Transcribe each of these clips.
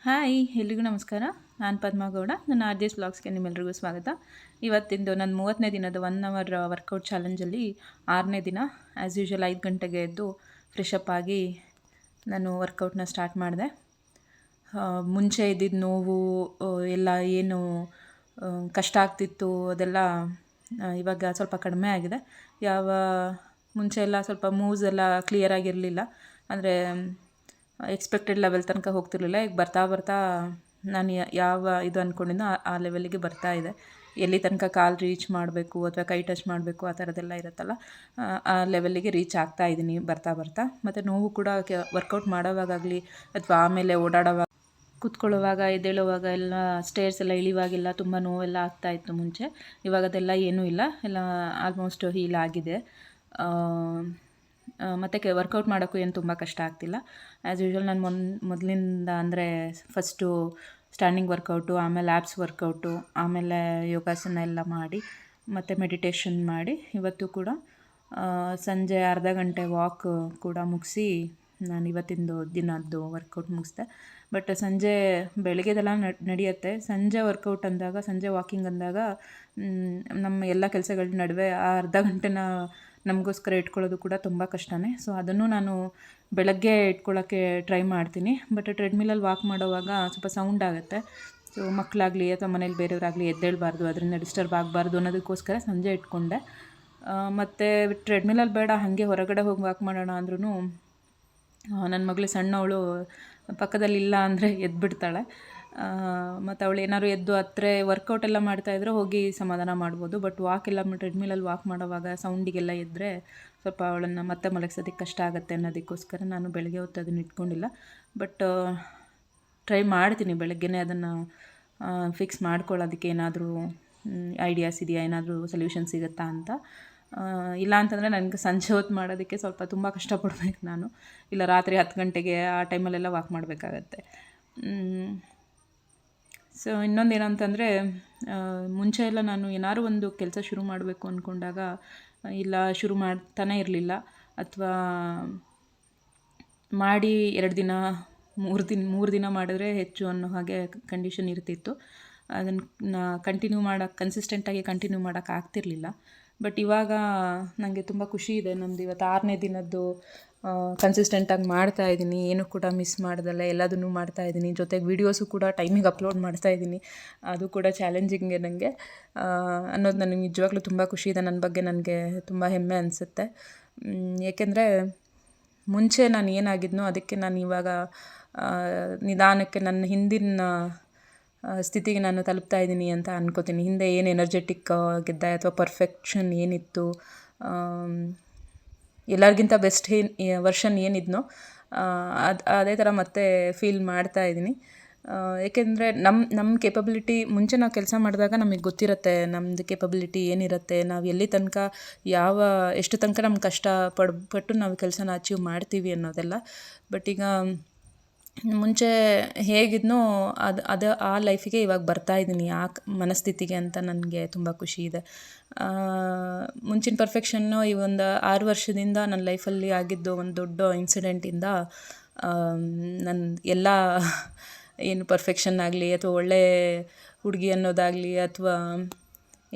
Hi ಎಲ್ರಿಗೂ ನಮಸ್ಕಾರ. ನಾನು ಪದ್ಮಗೌಡ. ನನ್ನ RJ's ವ್ಲಾಗ್ಸ್ಗೆ ನಿಮ್ಮೆಲ್ಲರಿಗೂ ಸ್ವಾಗತ. ಇವತ್ತಿಂದು ನನ್ನ 30ನೇ ದಿನದ 1 ಅವರ್ ವರ್ಕೌಟ್ ಚಾಲೆಂಜಲ್ಲಿ 6ನೇ ದಿನ. ಆ್ಯಸ್ ಯೂಶ್ವಲ್ 5 ಗಂಟೆಗೆ ಎದ್ದು ಫ್ರೆಶಪ್ ಆಗಿ ನಾನು ವರ್ಕೌಟ್ನ ಸ್ಟಾರ್ಟ್ ಮಾಡಿದೆ. ಮುಂಚೆ ಇದ್ದಿದ್ದ ನೋವು ಎಲ್ಲ ಏನು ಕಷ್ಟ ಆಗ್ತಿತ್ತು ಅದೆಲ್ಲ ಇವಾಗ ಸ್ವಲ್ಪ ಕಡಿಮೆ ಆಗಿದೆ. ಮುಂಚೆ ಎಲ್ಲ ಸ್ವಲ್ಪ ಮೂವ್ಸ್ ಎಲ್ಲ ಕ್ಲಿಯರಾಗಿರಲಿಲ್ಲ, ಅಂದರೆ ಎಕ್ಸ್ಪೆಕ್ಟೆಡ್ ಲೆವೆಲ್ ತನಕ ಹೋಗ್ತಿರ್ಲಿಲ್ಲ. ಈಗ ಬರ್ತಾ ಬರ್ತಾ ನಾನು ಯಾವ ಇದು ಅಂದ್ಕೊಂಡಿದ್ದೋ ಆ ಲೆವೆಲಿಗೆ ಬರ್ತಾ ಇದೆ. ಎಲ್ಲಿ ತನಕ ಕಾಲು ರೀಚ್ ಮಾಡಬೇಕು ಅಥವಾ ಕೈ ಟಚ್ ಮಾಡಬೇಕು ಆ ಥರದ್ದೆಲ್ಲ ಇರುತ್ತಲ್ಲ, ಆ ಲೆವೆಲಿಗೆ ರೀಚ್ ಆಗ್ತಾ ಇದ್ದೀನಿ ಬರ್ತಾ ಬರ್ತಾ. ಮತ್ತು ನೋವು ಕೂಡ ವರ್ಕೌಟ್ ಮಾಡೋವಾಗಲಿ ಅಥವಾ ಆಮೇಲೆ ಓಡಾಡೋವಾಗ, ಕೂತ್ಕೊಳ್ಳುವಾಗ, ಎದ್ದೇಳುವಾಗ ಎಲ್ಲ ಸ್ಟೇರ್ಸ್ ಎಲ್ಲ ಇಳಿವಾಗೆಲ್ಲ ತುಂಬ ನೋವೆಲ್ಲ ಆಗ್ತಾಯಿತ್ತು ಮುಂಚೆ. ಇವಾಗ ಅದೆಲ್ಲ ಏನೂ ಇಲ್ಲ, ಎಲ್ಲ ಆಲ್ಮೋಸ್ಟ್ ಹೀಲ್ ಆಗಿದೆ. ಮತ್ತು ವರ್ಕೌಟ್ ಮಾಡೋಕ್ಕೂ ಏನು ತುಂಬ ಕಷ್ಟ ಆಗ್ತಿಲ್ಲ. ಆ್ಯಸ್ ಯೂಶ್ವಲ್ ನಾನು ಮೊದಲಿಂದ ಅಂದರೆ ಫಸ್ಟು ಸ್ಟ್ಯಾಂಡಿಂಗ್ ವರ್ಕೌಟು, ಆಮೇಲೆ ಆ್ಯಬ್ಸ್ ವರ್ಕೌಟು, ಆಮೇಲೆ ಯೋಗಾಸನ ಎಲ್ಲ ಮಾಡಿ ಮತ್ತು ಮೆಡಿಟೇಷನ್ ಮಾಡಿ ಇವತ್ತು ಕೂಡ ಸಂಜೆ ಅರ್ಧ ಗಂಟೆ ವಾಕ್ ಕೂಡ ಮುಗಿಸಿ ನಾನು ಇವತ್ತಿಂದು ದಿನದ್ದು ವರ್ಕೌಟ್ ಮುಗಿಸ್ದೆ. ಬಟ್ ಸಂಜೆ ಬೆಳಗ್ಗೆದೆಲ್ಲ ನಡೆಯುತ್ತೆ. ಸಂಜೆ ವರ್ಕೌಟ್ ಅಂದಾಗ, ಸಂಜೆ ವಾಕಿಂಗ್ ಅಂದಾಗ ನಮ್ಮ ಎಲ್ಲ ಕೆಲಸಗಳ ನಡುವೆ ಆ ಅರ್ಧ ಗಂಟೆನ ನಮಗೋಸ್ಕರ ಇಟ್ಕೊಳ್ಳೋದು ಕೂಡ ತುಂಬ ಕಷ್ಟನೇ. ಸೊ ಅದನ್ನು ನಾನು ಬೆಳಗ್ಗೆ ಇಟ್ಕೊಳ್ಳೋಕ್ಕೆ ಟ್ರೈ ಮಾಡ್ತೀನಿ. ಬಟ್ ಟ್ರೆಡ್ಮಿಲಲ್ಲಿ ವಾಕ್ ಮಾಡೋವಾಗ ಸ್ವಲ್ಪ ಸೌಂಡ್ ಆಗುತ್ತೆ. ಸೊ ಮಕ್ಕಳಾಗಲಿ ಅಥವಾ ಮನೇಲಿ ಬೇರೆಯವರಾಗಲಿ ಎದ್ದೇಳಬಾರ್ದು, ಅದರಿಂದ ಡಿಸ್ಟರ್ಬ್ ಆಗಬಾರ್ದು ಅನ್ನೋದಕ್ಕೋಸ್ಕರ ಸಂಜೆ ಇಟ್ಕೊಂಡೆ. ಮತ್ತು ಟ್ರೆಡ್ಮಿಲಲ್ಲಿ ಬೇಡ, ಹಾಗೆ ಹೊರಗಡೆ ಹೋಗಿ ವಾಕ್ ಮಾಡೋಣ ಅಂದ್ರೂ ನನ್ನ ಮಗಳು ಸಣ್ಣವಳು ಪಕ್ಕದಲ್ಲಿ ಇಲ್ಲ ಅಂದರೆ ಎದ್ಬಿಡ್ತಾಳೆ. ಮತ್ತು ಅವಳು ಏನಾದ್ರು ಎದ್ದು ಹತ್ತಿರ ವರ್ಕೌಟ್ ಎಲ್ಲ ಮಾಡ್ತಾಯಿದ್ರೆ ಹೋಗಿ ಸಮಾಧಾನ ಮಾಡ್ಬೋದು. ಬಟ್ ವಾಕೆಲ್ಲ ಟ್ರೆಡ್ಮಿಲಲ್ಲಿ ವಾಕ್ ಮಾಡೋವಾಗ ಸೌಂಡಿಗೆಲ್ಲ ಎದ್ದರೆ ಸ್ವಲ್ಪ ಅವಳನ್ನು ಮತ್ತೆ ಮಲಗಿಸೋದಕ್ಕೆ ಕಷ್ಟ ಆಗುತ್ತೆ ಅನ್ನೋದಕ್ಕೋಸ್ಕರ ನಾನು ಬೆಳಗ್ಗೆ ಹೊತ್ತು ಅದನ್ನು ಇಟ್ಕೊಂಡಿಲ್ಲ. ಬಟ್ ಟ್ರೈ ಮಾಡ್ತೀನಿ ಬೆಳಗ್ಗೆನೇ ಅದನ್ನು ಫಿಕ್ಸ್ ಮಾಡ್ಕೊಳ್ಳೋದಕ್ಕೆ. ಏನಾದರೂ ಐಡಿಯಾಸ್ ಇದೆಯಾ, ಏನಾದರೂ ಸೊಲ್ಯೂಷನ್ ಸಿಗುತ್ತಾ ಅಂತ. ಇಲ್ಲ ಅಂತಂದರೆ ನನಗೆ ಸಂಜೆ ಹೊತ್ತು ಮಾಡೋದಕ್ಕೆ ಸ್ವಲ್ಪ ತುಂಬ ಕಷ್ಟಪಡ್ಬೇಕು ನಾನು. ಇಲ್ಲ ರಾತ್ರಿ 10 ಗಂಟೆಗೆ ಆ ಟೈಮಲ್ಲೆಲ್ಲ ವಾಕ್ ಮಾಡಬೇಕಾಗತ್ತೆ. ಸೊ ಇನ್ನೊಂದು ಏನಂತಂದರೆ, ಮುಂಚೆ ಎಲ್ಲ ನಾನು ಏನಾದ್ರು ಒಂದು ಕೆಲಸ ಶುರು ಮಾಡಬೇಕು ಅಂದ್ಕೊಂಡಾಗ ಇಲ್ಲ ಶುರು ಮಾಡ್ತಾನೆ ಇರಲಿಲ್ಲ, ಅಥವಾ ಮಾಡಿ 2 ದಿನ 3 ದಿನ ಮಾಡಿದ್ರೆ ಹೆಚ್ಚು ಅನ್ನೋ ಹಾಗೆ ಕಂಡೀಷನ್ ಇರ್ತಿತ್ತು. ಅದನ್ನು ಕನ್ಸಿಸ್ಟೆಂಟಾಗಿ ಕಂಟಿನ್ಯೂ ಮಾಡೋಕ್ಕೆ ಆಗ್ತಿರ್ಲಿಲ್ಲ. ಬಟ್ ಇವಾಗ ನನಗೆ ತುಂಬ ಖುಷಿ ಇದೆ. ನಮ್ಮದು ಇವತ್ತು 6ನೇ ದಿನದ್ದು ಕನ್ಸಿಸ್ಟೆಂಟಾಗಿ ಮಾಡ್ತಾಯಿದ್ದೀನಿ, ಏನೂ ಕೂಡ ಮಿಸ್ ಮಾಡ್ದಲ್ಲ ಎಲ್ಲದನ್ನೂ ಮಾಡ್ತಾಯಿದ್ದೀನಿ. ಜೊತೆಗೆ ವೀಡಿಯೋಸು ಕೂಡ ಟೈಮಿಗೆ ಅಪ್ಲೋಡ್ ಮಾಡ್ತಾಯಿದ್ದೀನಿ. ಅದು ಕೂಡ ಚಾಲೆಂಜಿಂಗೆ ನನಗೆ ಅನ್ನೋದು ನನಗೆ ನಿಜವಾಗ್ಲೂ ತುಂಬ ಖುಷಿ ಇದೆ. ನನ್ನ ಬಗ್ಗೆ ನನಗೆ ತುಂಬ ಹೆಮ್ಮೆ ಅನಿಸುತ್ತೆ. ಏಕೆಂದರೆ ಮುಂಚೆ ನಾನು ಏನಾಗಿದ್ನೋ ಅದಕ್ಕೆ ನಾನು ಇವಾಗ ನಿಧಾನಕ್ಕೆ ನನ್ನ ಹಿಂದಿನ ಸ್ಥಿತಿಗೆ ನಾನು ತಲುಪ್ತಾ ಇದ್ದೀನಿ ಅಂತ ಅನ್ಕೋತೀನಿ. ಹಿಂದೆ ಏನು ಎನರ್ಜೆಟಿಕ್ ಆಗಿದ್ದೆ ಅಥವಾ ಪರ್ಫೆಕ್ಷನ್ ಏನಿತ್ತು, ಎಲ್ಲರಿಗಿಂತ ಬೆಸ್ಟ್ ವರ್ಷನ್ ಏನಿದ್ನೋ ಅದೇ ಥರ ಮತ್ತೆ ಫೀಲ್ ಮಾಡ್ತಾ ಇದ್ದೀನಿ. ಏಕೆಂದರೆ ನಮ್ಮ ಕೇಪಬಿಲಿಟಿ, ಮುಂಚೆ ನಾವು ಕೆಲಸ ಮಾಡಿದಾಗ ನಮಗೆ ಗೊತ್ತಿರುತ್ತೆ ನಮ್ಮದು ಕೇಪಬಿಲಿಟಿ ಏನಿರುತ್ತೆ, ನಾವು ಎಲ್ಲಿ ತನಕ ಎಷ್ಟು ತನಕ ನಮ್ಗೆ ಕಷ್ಟಪಟ್ಟು ನಾವು ಕೆಲಸನ ಅಚೀವ್ ಮಾಡ್ತೀವಿ ಅನ್ನೋದೆಲ್ಲ. ಬಟ್ ಈಗ ಮುಂಚೆ ಹೇಗಿದ್ನೋ ಅದು ಆ ಲೈಫಿಗೆ ಇವಾಗ ಬರ್ತಾಯಿದ್ದೀನಿ, ಆ ಮನಸ್ಥಿತಿಗೆ ಅಂತ ನನಗೆ ತುಂಬ ಖುಷಿ ಇದೆ. ಮುಂಚಿನ ಪರ್ಫೆಕ್ಷನ್ನು ಈ ಒಂದು 6 ವರ್ಷದಿಂದ ನನ್ನ ಲೈಫಲ್ಲಿ ಆಗಿದ್ದು ಒಂದು ದೊಡ್ಡ ಇನ್ಸಿಡೆಂಟಿಂದ ನನ್ನ ಎಲ್ಲ ಏನು ಪರ್ಫೆಕ್ಷನ್ ಆಗಲಿ ಅಥವಾ ಒಳ್ಳೆ ಹುಡುಗಿ ಅನ್ನೋದಾಗಲಿ ಅಥವಾ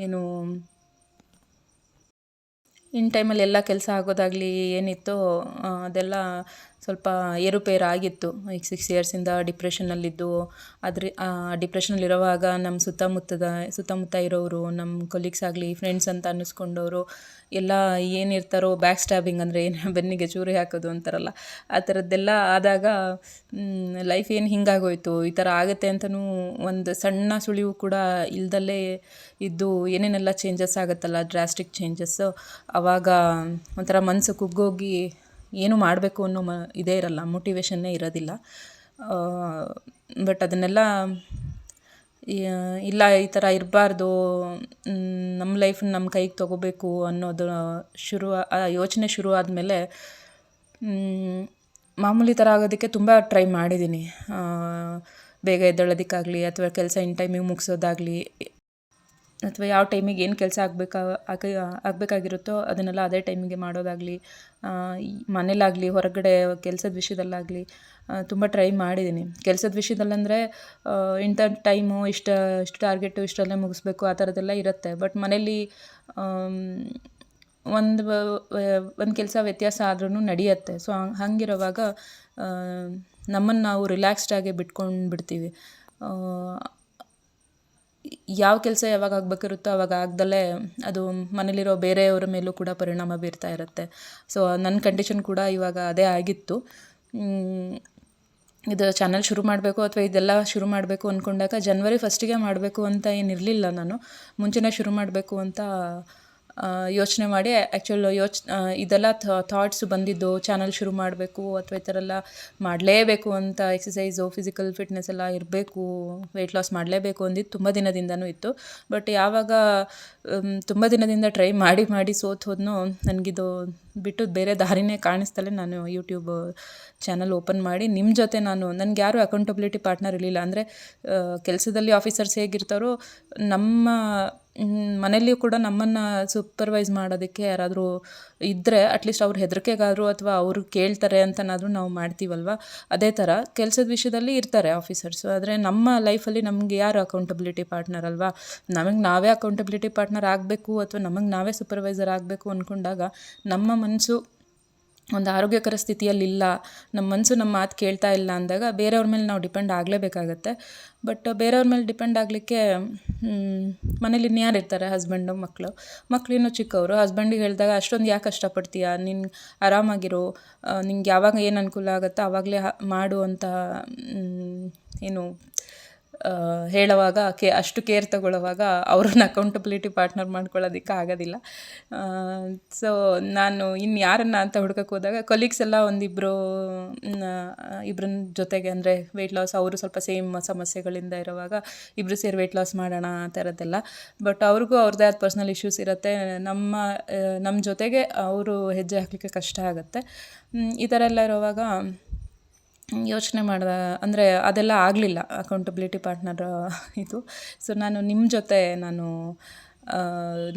ಏನು ಇನ್ ಟೈಮಲ್ಲಿ ಎಲ್ಲ ಕೆಲಸ ಆಗೋದಾಗಲಿ ಏನಿತ್ತೋ ಅದೆಲ್ಲ ಸ್ವಲ್ಪ ಏರುಪೇರು ಆಗಿತ್ತು. ಈಗ 6 ಇಯರ್ಸಿಂದ ಡಿಪ್ರೆಷನ್ನಲ್ಲಿದ್ದು, ಡಿಪ್ರೆಷನಲ್ಲಿರೋವಾಗ ನಮ್ಮ ಸುತ್ತಮುತ್ತ ಇರೋರು, ನಮ್ಮ ಕೊಲೀಗ್ಸ್ ಆಗಲಿ, ಫ್ರೆಂಡ್ಸ್ ಅಂತ ಅನ್ನಿಸ್ಕೊಂಡವರು ಎಲ್ಲ ಏನಿರ್ತಾರೋ ಬ್ಯಾಕ್ ಸ್ಟ್ಯಾಬಿಂಗ್, ಅಂದರೆ ಏನು ಬೆನ್ನಿಗೆ ಚೂರಿ ಹಾಕೋದು ಅಂತಾರಲ್ಲ, ಆ ಥರದ್ದೆಲ್ಲ ಆದಾಗ ಲೈಫ್ ಏನು ಹಿಂಗಾಗೋಯ್ತು, ಈ ಥರ ಆಗುತ್ತೆ ಅಂತಲೂ ಒಂದು ಸಣ್ಣ ಸುಳಿವು ಕೂಡ ಇಲ್ದಲ್ಲೇ ಇದ್ದು ಏನೇನೆಲ್ಲ ಚೇಂಜಸ್ ಆಗುತ್ತಲ್ಲ, ಡ್ರಾಸ್ಟಿಕ್ ಚೇಂಜಸ್ಸು, ಆವಾಗ ಒಂಥರ ಮನಸ್ಸು ಕುಗ್ಗೋಗಿ ಏನು ಮಾಡಬೇಕು ಅನ್ನೋ ಇದೇ ಇರಲ್ಲ, ಮೋಟಿವೇಶನ್ನೇ ಇರೋದಿಲ್ಲ. ಬಟ್ ಅದನ್ನೆಲ್ಲ ಇಲ್ಲ, ಈ ಥರ ಇರಬಾರ್ದು, ನಮ್ಮ ಲೈಫನ್ನ ನಮ್ಮ ಕೈಗೆ ತೊಗೋಬೇಕು ಅನ್ನೋದು ಯೋಚನೆ ಶುರು ಆದಮೇಲೆ ಮಾಮೂಲಿ ಥರ ಆಗೋದಕ್ಕೆ ತುಂಬ ಟ್ರೈ ಮಾಡಿದ್ದೀನಿ. ಬೇಗ ಎದ್ದೇಳೋದಕ್ಕಾಗಲಿ ಅಥವಾ ಕೆಲಸ ಇನ್ ಟೈಮಿಗೆ ಮುಗಿಸೋದಾಗಲಿ, ಅಥವಾ ಯಾವ ಟೈಮಿಗೆ ಏನು ಕೆಲಸ ಆಗಬೇಕಾಗಿರುತ್ತೋ ಅದನ್ನೆಲ್ಲ ಅದೇ ಟೈಮಿಗೆ ಮಾಡೋದಾಗಲಿ, ಮನೇಲಾಗಲಿ ಹೊರಗಡೆ ಕೆಲಸದ ವಿಷಯದಲ್ಲಾಗಲಿ ತುಂಬ ಟ್ರೈ ಮಾಡಿದ್ದೀನಿ. ಕೆಲಸದ ವಿಷಯದಲ್ಲಂದರೆ ಇಂಥ ಟೈಮು ಇಷ್ಟು ಟಾರ್ಗೆಟು ಇಷ್ಟರಲ್ಲೇ ಮುಗಿಸ್ಬೇಕು ಆ ಥರದ್ದೆಲ್ಲ ಇರುತ್ತೆ. ಬಟ್ ಮನೇಲಿ ಒಂದು ಕೆಲಸ ವ್ಯತ್ಯಾಸ ಆದ್ರೂ ನಡೆಯುತ್ತೆ. ಸೊ ಹಾಗಿರುವಾಗ ನಮ್ಮನ್ನು ನಾವು ರಿಲ್ಯಾಕ್ಸ್ಡಾಗಿ ಬಿಟ್ಬಿಡ್ತೀವಿ. ಯಾವ ಕೆಲಸ ಯಾವಾಗ ಆಗಬೇಕಿರುತ್ತೋ ಆವಾಗ ಆಗ್ದಲೇ ಅದು ಮನೇಲಿರೋ ಬೇರೆಯವರ ಮೇಲೂ ಕೂಡ ಪರಿಣಾಮ ಬೀರ್ತಾ ಇರುತ್ತೆ. ಸೊ ನನ್ನ ಕಂಡೀಷನ್ ಕೂಡ ಇವಾಗ ಅದೇ ಆಗಿತ್ತು. ಇದು ಚಾನಲ್ ಶುರು ಮಾಡಬೇಕು ಅಥವಾ ಇದೆಲ್ಲ ಶುರು ಮಾಡಬೇಕು ಅಂದ್ಕೊಂಡಾಗ ಜನವರಿ 1ಗೆ ಮಾಡಬೇಕು ಅಂತ ಏನಿರಲಿಲ್ಲ. ನಾನು ಮುಂಚೆನೇ ಶುರು ಮಾಡಬೇಕು ಅಂತ ಯೋಚನೆ ಮಾಡಿ ಇದೆಲ್ಲ ಥಾಟ್ಸ್ ಬಂದಿದ್ದು ಚಾನಲ್ ಶುರು ಮಾಡಬೇಕು ಅಥವಾ ಈ ಥರ ಎಲ್ಲ ಮಾಡಲೇಬೇಕು ಅಂತ, ಎಕ್ಸಸೈಸು ಫಿಸಿಕಲ್ ಫಿಟ್ನೆಸ್ ಎಲ್ಲ ಇರಬೇಕು, ವೆಯ್ಟ್ ಲಾಸ್ ಮಾಡಲೇಬೇಕು ಅಂದಿದ್ದು ತುಂಬ ದಿನದಿಂದನೂ ಇತ್ತು. ಬಟ್ ಯಾವಾಗ ತುಂಬ ದಿನದಿಂದ ಟ್ರೈ ಮಾಡಿ ಸೋತು ಹೋದ್ನೋ ನನಗಿದು ಬಿಟ್ಟು ಬೇರೆ ದಾರಿನೇ ಕಾಣಿಸ್ತಲೇ ನಾನು ಯೂಟ್ಯೂಬ್ ಚಾನಲ್ ಓಪನ್ ಮಾಡಿ ನಿಮ್ಮ ಜೊತೆ ನನಗೆ ಯಾರೂ ಅಕೌಂಟಬಿಲಿಟಿ ಪಾರ್ಟ್ನರ್ ಇರಲಿಲ್ಲ. ಅಂದರೆ ಕೆಲಸದಲ್ಲಿ ಆಫೀಸರ್ಸ್ ಹೇಗಿರ್ತಾರೋ ನಮ್ಮ ಮನೆಯಲ್ಲಿಯೂ ಕೂಡ ನಮ್ಮನ್ನು ಸೂಪರ್ವೈಸ್ ಮಾಡೋದಕ್ಕೆ ಯಾರಾದರೂ ಇದ್ದರೆ ಅಟ್ಲೀಸ್ಟ್ ಅವ್ರ ಹೆದರಿಕೆಗಾದರೂ ಅಥವಾ ಅವರು ಕೇಳ್ತಾರೆ ಅಂತನಾದರೂ ನಾವು ಮಾಡ್ತೀವಲ್ವ. ಅದೇ ಥರ ಕೆಲಸದ ವಿಷಯದಲ್ಲಿ ಇರ್ತಾರೆ ಆಫೀಸರ್ಸು. ಆದರೆ ನಮ್ಮ ಲೈಫಲ್ಲಿ ನಮಗೆ ಯಾರು ಅಕೌಂಟಬಿಲಿಟಿ ಪಾರ್ಟ್ನರ್ ಅಲ್ವಾ. ನಮಗೆ ನಾವೇ ಅಕೌಂಟಬಿಲಿಟಿ ಪಾರ್ಟ್ನರ್ ಆಗಬೇಕು ಅಥವಾ ನಮಗೆ ನಾವೇ ಸೂಪರ್ವೈಸರ್ ಆಗಬೇಕು ಅಂದ್ಕೊಂಡಾಗ ನಮ್ಮ ಮನಸ್ಸು ಒಂದು ಆರೋಗ್ಯಕರ ಸ್ಥಿತಿಯಲ್ಲಿಲ್ಲ, ನಮ್ಮ ಮನಸ್ಸು ನಮ್ಮ ಮಾತು ಕೇಳ್ತಾ ಇಲ್ಲ ಅಂದಾಗ ಬೇರೆಯವ್ರ ಮೇಲೆ ನಾವು ಡಿಪೆಂಡ್ ಆಗಲೇಬೇಕಾಗತ್ತೆ. ಬಟ್ ಬೇರೆಯವ್ರ ಮೇಲೆ ಡಿಪೆಂಡ್ ಆಗಲಿಕ್ಕೆ ಮನೇಲಿ ಇನ್ಯಾರು ಇರ್ತಾರೆ, ಹಸ್ಬೆಂಡು, ಮಕ್ಕಳು ಇನ್ನೂ ಚಿಕ್ಕವರು. ಹಸ್ಬೆಂಡಿಗೆ ಹೇಳಿದಾಗ ಅಷ್ಟೊಂದು ಯಾಕೆ ಕಷ್ಟಪಡ್ತೀಯಾ, ನೀನು ಆರಾಮಾಗಿರು, ನಿಂಗೆ ಯಾವಾಗ ಏನು ಅನುಕೂಲ ಆಗುತ್ತೋ ಆವಾಗಲೇ ಮಾಡು ಅಂತ ಏನು ಹೇಳುವಾಗ ಅಷ್ಟು ಕೇರ್ ತಗೊಳ್ಳುವಾಗ ಅವ್ರನ್ನ ಅಕೌಂಟಬಿಲಿಟಿ ಪಾರ್ಟ್ನರ್ ಮಾಡ್ಕೊಳ್ಳೋದಕ್ಕೆ ಆಗೋದಿಲ್ಲ. ಸೊ ನಾನು ಇನ್ನು ಯಾರನ್ನು ಅಂತ ಹುಡ್ಕಕ್ಕೆ ಹೋದಾಗ ಕೊಲೀಗ್ಸ್ ಎಲ್ಲ ಇಬ್ಬರ ಜೊತೆಗೆ, ಅಂದರೆ ವೆಯ್ಟ್ ಲಾಸ್, ಅವರು ಸ್ವಲ್ಪ ಸೇಮ್ ಸಮಸ್ಯೆಗಳಿಂದ ಇರುವಾಗ ಇಬ್ಬರು ಸೇರಿ ವೆಯ್ಟ್ ಲಾಸ್ ಮಾಡೋಣ ಆ ಥರದ್ದೆಲ್ಲ. ಬಟ್ ಅವ್ರಿಗೂ ಅವ್ರದ್ದೇ ಆದ ಪರ್ಸ್ನಲ್ ಇಶ್ಯೂಸ್ ಇರುತ್ತೆ. ನಮ್ಮ ಜೊತೆಗೆ ಅವರು ಹೆಜ್ಜೆ ಹಾಕಲಿಕ್ಕೆ ಕಷ್ಟ ಆಗುತ್ತೆ. ಈ ಥರ ಎಲ್ಲ ಇರುವಾಗ ಯೋಚನೆ ಮಾಡಿದೆ, ಅಂದರೆ ಅದೆಲ್ಲ ಆಗಲಿಲ್ಲ ಅಕೌಂಟಬಿಲಿಟಿ ಪಾರ್ಟ್ನರ್ ಇದು. ಸೊ ನಾನು ನಿಮ್ಮ ಜೊತೆ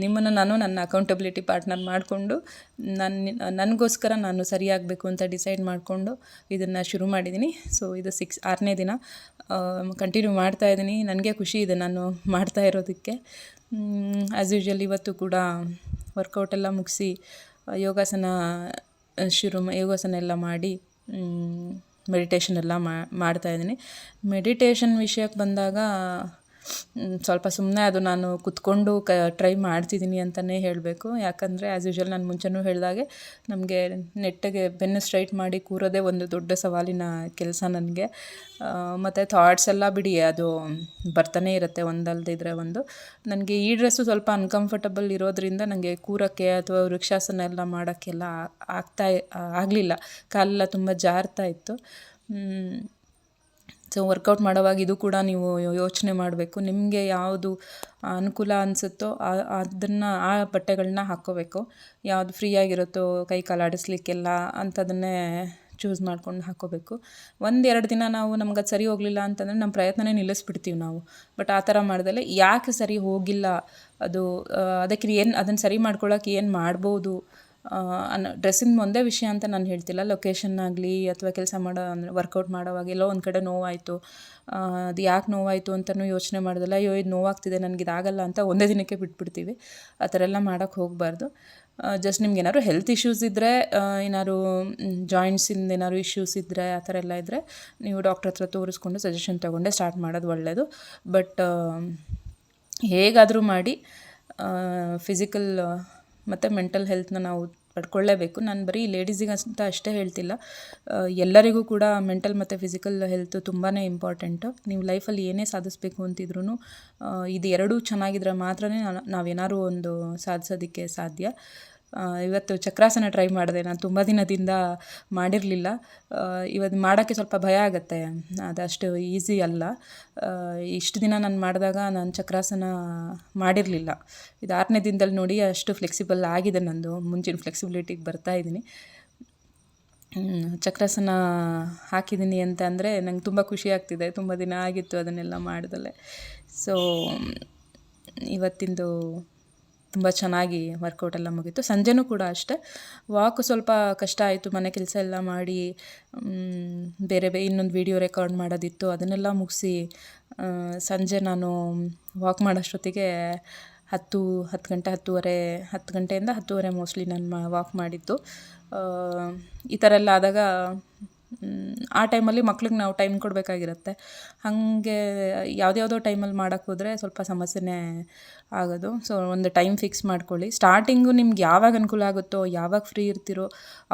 ನಿಮ್ಮನ್ನು ನನ್ನ ಅಕೌಂಟಬಿಲಿಟಿ ಪಾರ್ಟ್ನರ್ ಮಾಡಿಕೊಂಡು ನನಗೋಸ್ಕರ ನಾನು ಸರಿಯಾಗಬೇಕು ಅಂತ ಡಿಸೈಡ್ ಮಾಡಿಕೊಂಡು ಇದನ್ನು ಶುರು ಮಾಡಿದ್ದೀನಿ. ಸೊ ಇದು 6ನೇ ದಿನ ಕಂಟಿನ್ಯೂ ಮಾಡ್ತಾಯಿದ್ದೀನಿ. ನನಗೆ ಖುಷಿ ಇದೆ ನಾನು ಮಾಡ್ತಾ ಇರೋದಕ್ಕೆ. ಆ್ಯಸ್ ಯೂಶ್ವಲ್ ಇವತ್ತು ಕೂಡ ವರ್ಕೌಟೆಲ್ಲ ಮುಗಿಸಿ ಯೋಗಾಸನ ಎಲ್ಲ ಮಾಡಿ ಮೆಡಿಟೇಷನ್ ಎಲ್ಲ ಮಾಡ್ತಾಯಿದ್ದೀನಿ. ಮೆಡಿಟೇಷನ್ ವಿಷಯಕ್ಕೆ ಬಂದಾಗ ಸ್ವಲ್ಪ ಸುಮ್ಮನೆ ಅದು ನಾನು ಕೂತ್ಕೊಂಡು ಟ್ರೈ ಮಾಡ್ತಿದ್ದೀನಿ ಅಂತಲೇ ಹೇಳಬೇಕು. ಯಾಕಂದರೆ ಆ್ಯಸ್ ಯೂಶ್ವಲ್ ನಾನು ಮುಂಚೆನೂ ಹೇಳಿದಾಗೆ ನಮಗೆ ನೆಟ್ಟಗೆ ಬೆನ್ನು ಸ್ಟ್ರೈಟ್ ಮಾಡಿ ಕೂರೋದೇ ಒಂದು ದೊಡ್ಡ ಸವಾಲಿನ ಕೆಲಸ ನನಗೆ. ಮತ್ತು ಥಾಟ್ಸ್ ಎಲ್ಲ ಬಿಡಿ, ಅದು ಬರ್ತಾನೆ ಇರುತ್ತೆ ಒಂದಲ್ದಿದ್ರೆ ಒಂದು. ನನಗೆ ಈ ಡ್ರೆಸ್ಸು ಸ್ವಲ್ಪ ಅನ್ಕಂಫರ್ಟಬಲ್ ಇರೋದ್ರಿಂದ ನನಗೆ ಕೂರೋಕ್ಕೆ ಅಥವಾ ವೃಕ್ಷಾಸನ ಎಲ್ಲ ಮಾಡೋಕ್ಕೆಲ್ಲ ಆಗಲಿಲ್ಲ. ಕಾಲೆಲ್ಲ ತುಂಬ ಜಾರ್ತಾ ಇತ್ತು. ಸೊ ವರ್ಕೌಟ್ ಮಾಡೋವಾಗ ಇದು ಕೂಡ ನೀವು ಯೋಚನೆ ಮಾಡಬೇಕು. ನಿಮಗೆ ಯಾವುದು ಅನುಕೂಲ ಅನಿಸುತ್ತೋ ಅದನ್ನು ಆ ಬಟ್ಟೆಗಳನ್ನ ಹಾಕ್ಕೋಬೇಕು. ಯಾವುದು ಫ್ರೀಯಾಗಿರುತ್ತೋ ಕೈ ಕಾಲು ಆಡಿಸ್ಲಿಕ್ಕೆಲ್ಲ ಅಂಥದ್ದನ್ನೇ ಚೂಸ್ ಮಾಡ್ಕೊಂಡು ಹಾಕ್ಕೋಬೇಕು. 1-2 ದಿನ ನಮ್ಗೆ ಅದು ಸರಿ ಹೋಗಲಿಲ್ಲ ಅಂತಂದರೆ ನಮ್ಮ ಪ್ರಯತ್ನನೇ ನಿಲ್ಲಿಸ್ಬಿಡ್ತೀವಿ ನಾವು. ಬಟ್ ಆ ಥರ ಮಾಡ್ದಲೆ ಯಾಕೆ ಸರಿ ಹೋಗಿಲ್ಲ, ಅದಕ್ಕೆ ಅದನ್ನು ಸರಿ ಮಾಡ್ಕೊಳ್ಳೋಕೆ ಏನು ಮಾಡ್ಬೋದು ಡ್ರೆಸ್ಸಿಂದ ಒಂದೇ ವಿಷಯ ಅಂತ ನಾನು ಹೇಳ್ತಿಲ್ಲ. ಲೊಕೇಶನ್ ಆಗಲಿ ಅಥವಾ ಕೆಲಸ ಅಂದರೆ ವರ್ಕೌಟ್ ಮಾಡೋವಾಗ ಎಲ್ಲೋ ಒಂದು ಕಡೆ ನೋವಾಯಿತು, ಅದು ಯಾಕೆ ನೋವಾಯಿತು ಅಂತಲೂ ಯೋಚನೆ ಮಾಡೋದಲ್ಲ. ಅಯ್ಯೋ ಇದು ನೋವಾಗ್ತಿದೆ ನನಗೆ ಇದಾಗಲ್ಲ ಅಂತ ಒಂದೇ ದಿನಕ್ಕೆ ಬಿಟ್ಬಿಡ್ತೀವಿ. ಆ ಥರ ಎಲ್ಲ ಮಾಡೋಕ್ಕೆ ಹೋಗಬಾರ್ದು. ಜಸ್ಟ್ ನಿಮ್ಗೆ ಏನಾದ್ರು ಹೆಲ್ತ್ ಇಶ್ಯೂಸ್ ಇದ್ದರೆ, ಏನಾದ್ರು ಜಾಯಿಂಟ್ಸಿಂದ ಏನಾದ್ರು ಇಶ್ಯೂಸ್ ಇದ್ದರೆ, ಆ ಥರ ಎಲ್ಲ ಇದ್ದರೆ ನೀವು ಡಾಕ್ಟ್ರ್ ಹತ್ರ ತೋರಿಸ್ಕೊಂಡು ಸಜೆಷನ್ ತೊಗೊಂಡೆ ಸ್ಟಾರ್ಟ್ ಮಾಡೋದು ಒಳ್ಳೆಯದು. ಬಟ್ ಹೇಗಾದರೂ ಮಾಡಿ ಫಿಸಿಕಲ್ ಮತ್ತು ಮೆಂಟಲ್ ಹೆಲ್ತ್ನ ನಾವು ಪಡ್ಕೊಳ್ಳೇಬೇಕು. ನಾನು ಬರೀ ಲೇಡೀಸಿಗಂತ ಅಷ್ಟೇ ಹೇಳ್ತಿಲ್ಲ, ಎಲ್ಲರಿಗೂ ಕೂಡ ಮೆಂಟಲ್ ಮತ್ತು ಫಿಸಿಕಲ್ ಹೆಲ್ತ್ ತುಂಬಾ ಇಂಪಾರ್ಟೆಂಟು. ನೀವು ಲೈಫಲ್ಲಿ ಏನೇ ಸಾಧಿಸ್ಬೇಕು ಅಂತಿದ್ರೂ ಇದು ಎರಡೂ ಚೆನ್ನಾಗಿದ್ರೆ ಮಾತ್ರ ನಾವೇನಾದ್ರು ಒಂದು ಸಾಧಿಸೋದಕ್ಕೆ ಸಾಧ್ಯ. ಇವತ್ತು ಚಕ್ರಾಸನ ಟ್ರೈ ಮಾಡಿದೆ. ನಾನು ತುಂಬ ದಿನದಿಂದ ಮಾಡಿರಲಿಲ್ಲ. ಇವತ್ತು ಮಾಡೋಕ್ಕೆ ಸ್ವಲ್ಪ ಭಯ ಆಗುತ್ತೆ, ಅದಷ್ಟು ಈಸಿ ಅಲ್ಲ. ಇಷ್ಟು ದಿನ ನಾನು ಮಾಡಿದಾಗ ನಾನು ಚಕ್ರಾಸನ ಮಾಡಿರಲಿಲ್ಲ. ಇದು 6ನೇ ದಿನದಲ್ಲಿ ನೋಡಿ ಅಷ್ಟು ಫ್ಲೆಕ್ಸಿಬಲ್ ಆಗಿದೆ ನಂದು. ಮುಂಚಿನ ಫ್ಲೆಕ್ಸಿಬಿಲಿಟಿಗೆ ಬರ್ತಾಯಿದ್ದೀನಿ. ಚಕ್ರಾಸನ ಹಾಕಿದ್ದೀನಿ ಅಂತ ಅಂದರೆ ನಂಗೆ ತುಂಬ ಖುಷಿ ಆಗ್ತಿದೆ. ತುಂಬ ದಿನ ಆಗಿತ್ತು ಅದನ್ನೆಲ್ಲ ಮಾಡ್ದಲೆ. ಸೊ ಇವತ್ತಿಂದು ತುಂಬ ಚೆನ್ನಾಗಿ ವರ್ಕೌಟ್ ಎಲ್ಲ ಮುಗೀತು. ಸಂಜೆನೂ ಕೂಡ ಅಷ್ಟೇ, ವಾಕ್ ಸ್ವಲ್ಪ ಕಷ್ಟ ಆಯಿತು, ಮನೆ ಕೆಲಸ ಎಲ್ಲ ಮಾಡಿ ಬೇರೆ ಇನ್ನೊಂದು ವೀಡಿಯೋ ರೆಕಾರ್ಡ್ ಮಾಡೋದಿತ್ತು, ಅದನ್ನೆಲ್ಲ ಮುಗಿಸಿ ಸಂಜೆ ನಾನು ವಾಕ್ ಮಾಡೋಷ್ಟೊತ್ತಿಗೆ 10 ಗಂಟೆ 10 ಗಂಟೆಯಿಂದ 10:30 ಮೋಸ್ಟ್ಲಿ ನಾನು ವಾಕ್ ಮಾಡಿದ್ದು. ಈ ಥರ ಎಲ್ಲ ಆದಾಗ ಆ ಟೈಮಲ್ಲಿ ಮಕ್ಳಿಗೆ ನಾವು ಟೈಮ್ ಕೊಡಬೇಕಾಗಿರುತ್ತೆ. ಹಾಗೆ ಯಾವುದ್ಯಾವುದೋ ಟೈಮಲ್ಲಿ ಮಾಡೋಕ್ಕೆ ಹೋದರೆ ಸ್ವಲ್ಪ ಸಮಸ್ಯೆನೇ ಆಗೋದು. ಸೊ ಒಂದು ಟೈಮ್ ಫಿಕ್ಸ್ ಮಾಡ್ಕೊಳ್ಳಿ. ಸ್ಟಾರ್ಟಿಂಗು ನಿಮ್ಗೆ ಯಾವಾಗ ಅನುಕೂಲ ಆಗುತ್ತೋ, ಯಾವಾಗ ಫ್ರೀ ಇರ್ತೀರೋ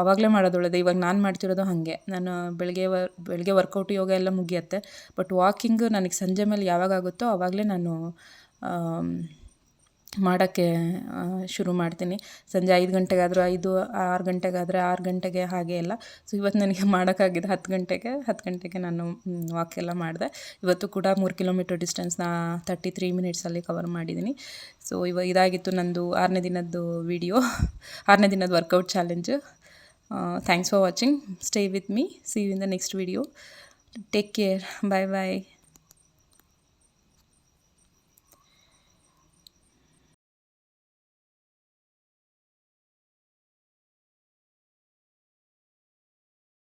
ಆವಾಗಲೇ ಮಾಡೋದು ಒಳ್ಳೆಯದು. ಇವಾಗ ನಾನು ಮಾಡ್ತಿರೋದು ಹಾಗೆ, ನಾನು ಬೆಳಗ್ಗೆ ವರ್ಕೌಟ್ ಯೋಗ ಎಲ್ಲ ಮುಗಿಯುತ್ತೆ, ಬಟ್ ವಾಕಿಂಗು ನನಗೆ ಸಂಜೆ ಮೇಲೆ ಯಾವಾಗ ಆಗುತ್ತೋ ಆವಾಗಲೇ ನಾನು ಮಾಡೋಕ್ಕೆ ಶುರು ಮಾಡ್ತೀನಿ. ಸಂಜೆ 5 ಗಂಟೆಗಾದರೂ 6 ಗಂಟೆಗಾದರೆ 6 ಗಂಟೆಗೆ, ಹಾಗೆ ಎಲ್ಲ. ಸೊ ಇವತ್ತು ನನಗೆ ಮಾಡೋಕ್ಕಾಗಿದೆ 10 ಗಂಟೆಗೆ ನಾನು ವಾಕ್ ಎಲ್ಲ ಮಾಡಿದೆ. ಇವತ್ತು ಕೂಡ 3 ಕಿಲೋಮೀಟರ್ ಡಿಸ್ಟೆನ್ಸ್ನ 33 ಮಿನಿಟ್ಸಲ್ಲಿ ಕವರ್ ಮಾಡಿದ್ದೀನಿ. ಸೊ ಇದಾಗಿತ್ತು ನಂದು 6ನೇ ದಿನದ್ದು ವಿಡಿಯೋ, 6ನೇ ದಿನದ workout challenge. Thanks for watching. Stay with me. See you in the next video. Take care. Bye bye.